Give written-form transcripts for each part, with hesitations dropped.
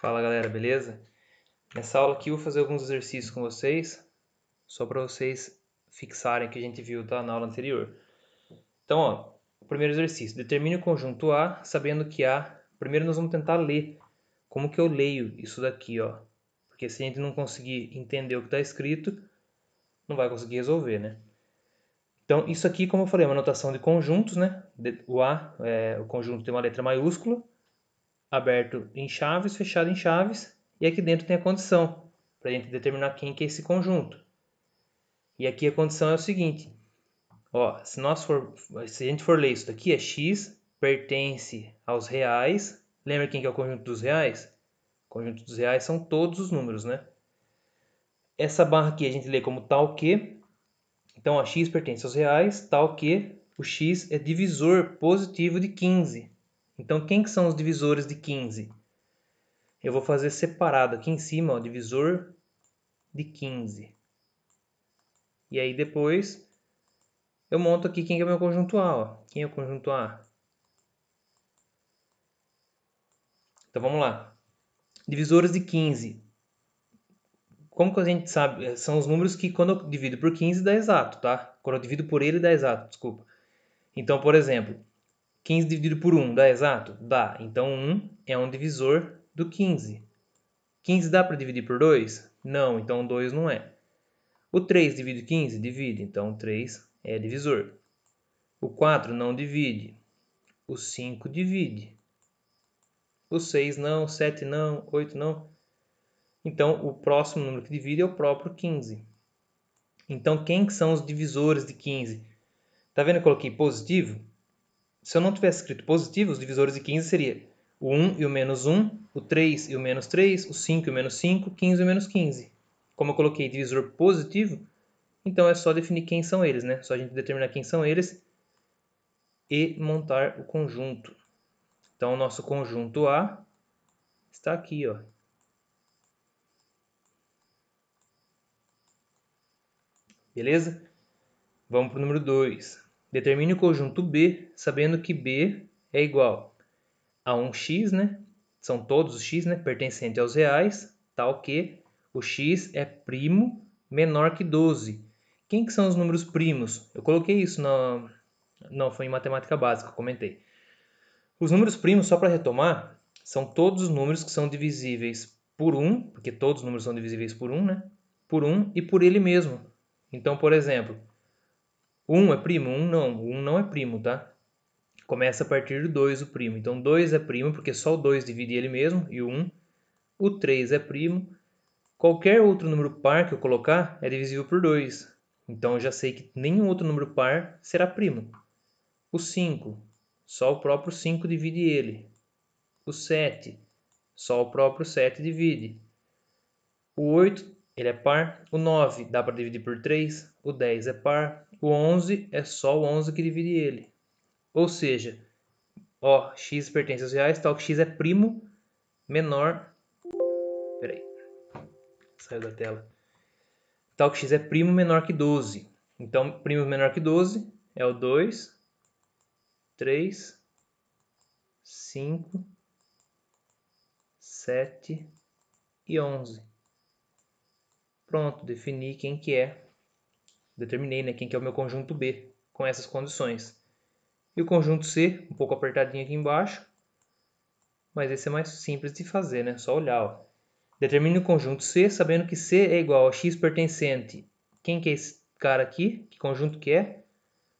Fala galera, beleza? Nessa aula aqui eu vou fazer alguns exercícios com vocês, só para vocês fixarem o que a gente viu na aula anterior. Então, ó, o primeiro exercício, determine o conjunto A, sabendo que A... Primeiro nós vamos tentar ler, como que eu leio isso daqui, ó. Porque se a gente não conseguir entender o que está escrito, não vai conseguir resolver, né? Então, isso aqui, como eu falei, é uma notação de conjuntos, né? O A, o conjunto tem uma letra maiúscula, aberto em chaves, fechado em chaves, e aqui dentro tem a condição, para a gente determinar quem que é esse conjunto. E aqui a condição é o seguinte, ó, se a gente for ler isso daqui, é x pertence aos reais. Lembra quem que é o conjunto dos reais? O conjunto dos reais são todos os números, né? Essa barra aqui a gente lê como tal que, então a x pertence aos reais, tal que o x é divisor positivo de 15. Então quem que são os divisores de 15? Eu vou fazer separado aqui em cima, ó, divisor de 15. E aí depois eu monto aqui quem é o meu conjunto A. Ó. Quem é o conjunto A? Então vamos lá. Divisores de 15. Como que a gente sabe? São os números que quando eu divido por 15 dá exato, tá? Quando eu divido por ele dá exato, desculpa. Então, por exemplo, 15 dividido por 1 dá exato? Dá. Então 1 é um divisor do 15. 15 dá para dividir por 2? Não, então 2 não é. O 3 divide 15? Divide, então 3 é divisor. O 4 não divide. O 5 divide. O 6 não, o 7 não, 8 não. Então, o próximo número que divide é o próprio 15. Então, quem que são os divisores de 15? Tá vendo que eu coloquei positivo? Se eu não tivesse escrito positivo, os divisores de 15 seria o 1 e o menos 1, o 3 e o menos 3, o 5 e o menos 5, 15 e o menos 15. Como eu coloquei divisor positivo, então é só definir quem são eles, né? Só a gente determinar quem são eles e montar o conjunto. Então, o nosso conjunto A está aqui, ó. Beleza? Vamos para o número 2. Determine o conjunto B, sabendo que B é igual a um x, né? São todos os x, né? Pertencente aos reais, tal que o x é primo menor que 12. Quem que são os números primos? Eu coloquei isso Não, foi em matemática básica, eu comentei. Os números primos, só para retomar, são todos os números que são divisíveis por 1, porque todos os números são divisíveis por 1, né? Por 1 e por ele mesmo. Então, por exemplo, 1 é primo? 1 não. 1 não é primo, tá? Começa a partir do 2 o primo. Então 2 é primo porque só o 2 divide ele mesmo e o 1. O 3 é primo. Qualquer outro número par que eu colocar é divisível por 2. Então eu já sei que nenhum outro número par será primo. O 5, só o próprio 5 divide ele. O 7, só o próprio 7 divide. O 8, ele é par. O 9 dá para dividir por 3. O 10 é par. O 11 é só o 11 que divide ele. Ou seja, ó, x pertence aos reais, tal que x é primo menor... Peraí, saiu da tela. Tal que x é primo menor que 12. Então, primo menor que 12 é o 2, 3, 5, 7 e 11. Pronto, defini quem que é. Determinei, né, quem que é o meu conjunto B com essas condições. E o conjunto C, um pouco apertadinho aqui embaixo, mas esse é mais simples de fazer, né? Só olhar, ó. Determine o conjunto C, sabendo que C é igual a x pertencente. Quem que é esse cara aqui? Que conjunto que é?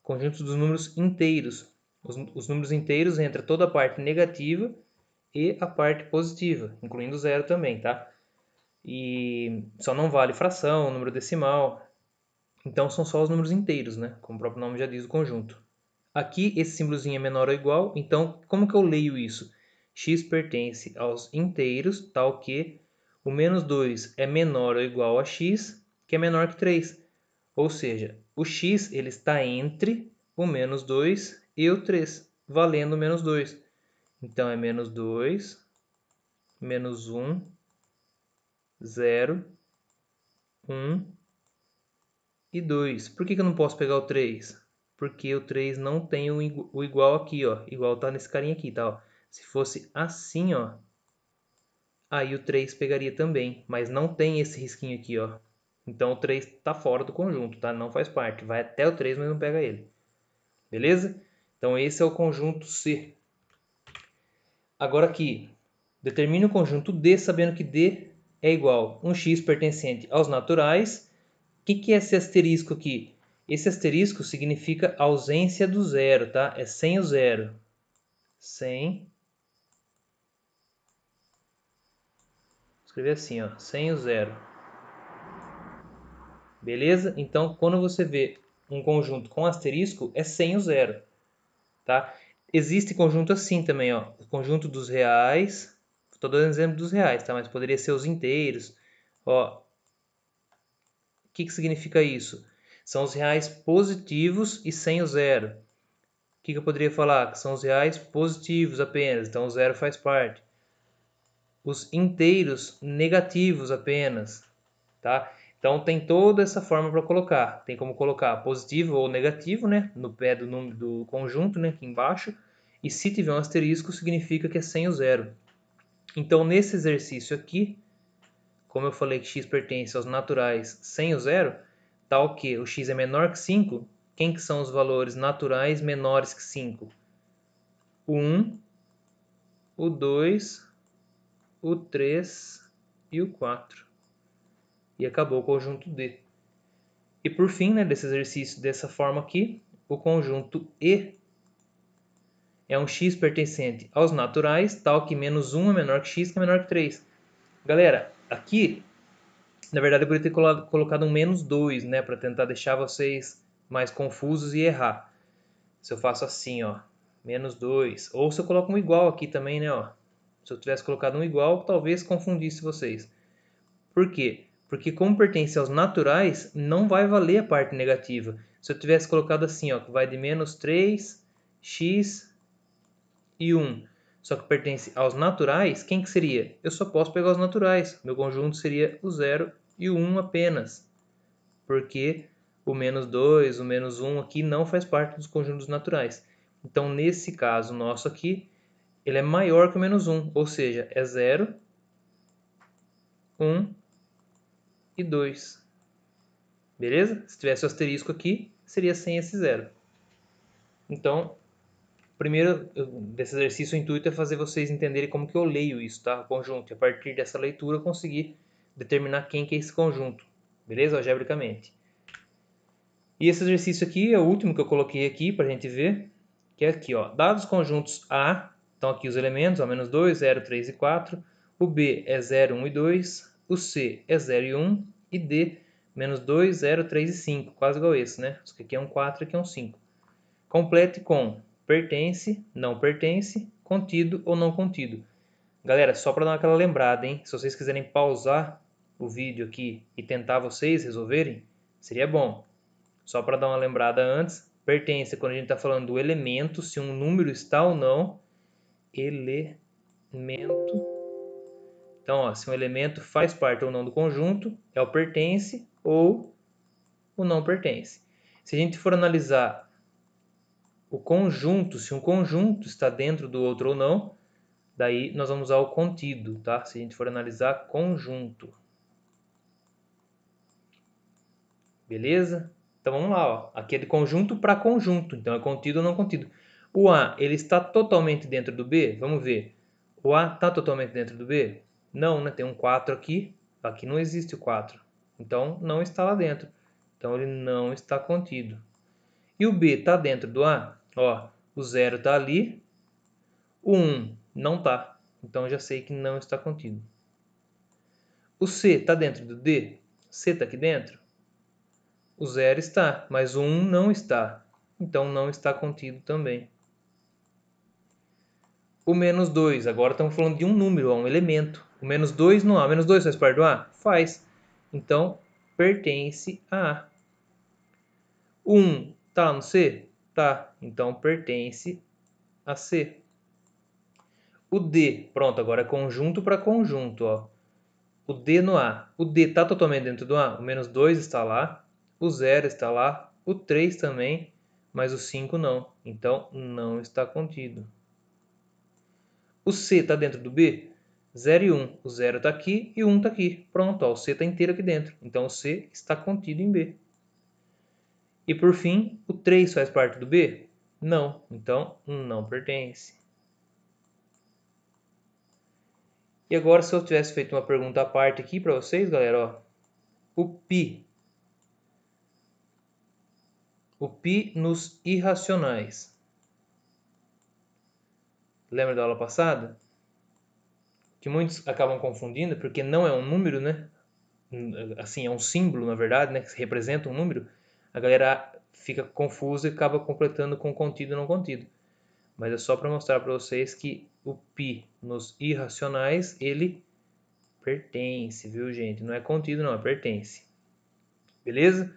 Conjunto dos números inteiros. Os números inteiros entra toda a parte negativa e a parte positiva, incluindo zero também, tá? E só não vale fração, número decimal. Então são só os números inteiros, né? Como o próprio nome já diz, o conjunto. Aqui esse símbolozinho é menor ou igual, então como que eu leio isso? X pertence aos inteiros, tal que o menos 2 é menor ou igual a x, que é menor que 3. Ou seja, o x ele está entre o menos 2 e o 3, valendo o menos 2. Então é menos 2, menos 1, 0, 1 e 2. Por que eu não posso pegar o 3? Porque o 3 não tem o igual aqui, ó. Igual tá nesse carinha aqui, tá? Ó. Se fosse assim, ó, aí o 3 pegaria também, mas não tem esse risquinho aqui, ó. Então o 3 está fora do conjunto, tá? Não faz parte. Vai até o 3, mas não pega ele. Beleza? Então esse é o conjunto C. Agora aqui, determine o conjunto D sabendo que D é igual a um x pertencente aos naturais. O que é esse asterisco aqui? Esse asterisco significa ausência do zero, tá? É sem o zero. Sem. Vou escrever assim, ó, sem o zero. Beleza? Então, quando você vê um conjunto com asterisco, é sem o zero, tá? Existe conjunto assim também, ó, o conjunto dos reais. Estou dando exemplo dos reais, tá? Mas poderia ser os inteiros. Ó, o que significa isso? São os reais positivos e sem o zero. O que eu poderia falar? Que são os reais positivos apenas, então o zero faz parte. Os inteiros negativos apenas, tá? Então tem toda essa forma para colocar. Tem como colocar positivo ou negativo, né? No pé do número do conjunto, né? Aqui embaixo. E se tiver um asterisco, significa que é sem o zero. Então nesse exercício aqui, como eu falei que x pertence aos naturais sem o zero, tal que o x é menor que 5, quem que são os valores naturais menores que 5? O 1, o 2, o 3 e o 4. E acabou o conjunto D. E por fim, né, desse exercício dessa forma aqui, o conjunto E é um x pertencente aos naturais, tal que menos 1 é menor que x, que é menor que 3. Galera, aqui, na verdade, eu poderia ter colocado um menos 2, né, para tentar deixar vocês mais confusos e errar. Se eu faço assim, ó, menos 2. Ou se eu coloco um igual aqui também, né, ó. Se eu tivesse colocado um igual, talvez confundisse vocês. Por quê? Porque como pertence aos naturais, não vai valer a parte negativa. Se eu tivesse colocado assim, ó, que vai de menos 3, x e 1, só que pertence aos naturais, quem que seria? Eu só posso pegar os naturais. Meu conjunto seria o 0 e o 1 apenas. Porque o menos 2, o menos 1 aqui não faz parte dos conjuntos naturais. Então, nesse caso nosso aqui, ele é maior que o menos 1, ou seja, é 0, 1 e 2. Beleza? Se tivesse o asterisco aqui, seria sem esse 0. Então, primeiro desse exercício, o intuito é fazer vocês entenderem como que eu leio isso, tá? O conjunto. E a partir dessa leitura, eu conseguir determinar quem que é esse conjunto. Beleza? Algebricamente. E esse exercício aqui é o último que eu coloquei aqui para a gente ver, que é aqui, ó. Dados os conjuntos A, então aqui os elementos, ó, menos 2, 0, 3 e 4. O B é 0, 1 e 2. O C é 0 e 1. E D, menos 2, 0, 3 e 5. Quase igual esse, né? Isso aqui é um 4 e aqui é um 5. Complete com pertence, não pertence, contido ou não contido. Galera, só para dar aquela lembrada, hein? Se vocês quiserem pausar o vídeo aqui e tentar vocês resolverem, seria bom. Só para dar uma lembrada antes, pertence quando a gente está falando do elemento, se um número está ou não. Elemento. Então, ó, se um elemento faz parte ou não do conjunto, é o pertence ou o não pertence. Se a gente for analisar o conjunto, se um conjunto está dentro do outro ou não, daí nós vamos usar o contido, tá? Se a gente for analisar conjunto. Beleza? Então vamos lá, ó. Aqui é de conjunto para conjunto, então é contido ou não contido. O A, ele está totalmente dentro do B? Vamos ver. O A está totalmente dentro do B? Não, né? Tem um 4 aqui. Aqui não existe o 4. Então não está lá dentro. Então ele não está contido. E o B está dentro do A? Ó, o 0 está ali. O 1 não está. Então já sei que não está contido. O C está dentro do D? C está aqui dentro? O 0 está, mas o 1 não está. Então não está contido também. O menos 2, agora estamos falando de um número, um elemento. O menos 2 não há. O menos 2 faz parte do A? Faz. Então pertence a A. O 1 está no C? Tá. Então pertence a C. O D, pronto, agora é conjunto para conjunto, ó. O D no A. O D está totalmente dentro do A? O menos 2 está lá, o 0 está lá, o 3 também, mas o 5 não. Então, não está contido. O C está dentro do B? 0 e 1. O 0 está aqui e o 1 está aqui. Pronto, ó, o C está inteiro aqui dentro. Então, o C está contido em B. E, por fim, o 3 faz parte do B? Não. Então, não pertence. E agora, se eu tivesse feito uma pergunta à parte aqui para vocês, galera, ó, o π nos irracionais. Lembra da aula passada? Que muitos acabam confundindo, porque não é um número, né? Assim, é um símbolo, na verdade, né? Que representa um número. A galera fica confusa e acaba completando com contido e não contido. Mas é só para mostrar para vocês que o π nos irracionais, ele pertence, viu, gente? Não é contido, não, é pertence. Beleza?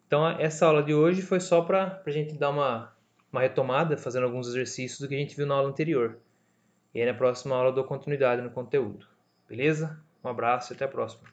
Então, essa aula de hoje foi só para a gente dar uma retomada, fazendo alguns exercícios do que a gente viu na aula anterior. E aí, na próxima aula, eu dou continuidade no conteúdo. Beleza? Um abraço e até a próxima.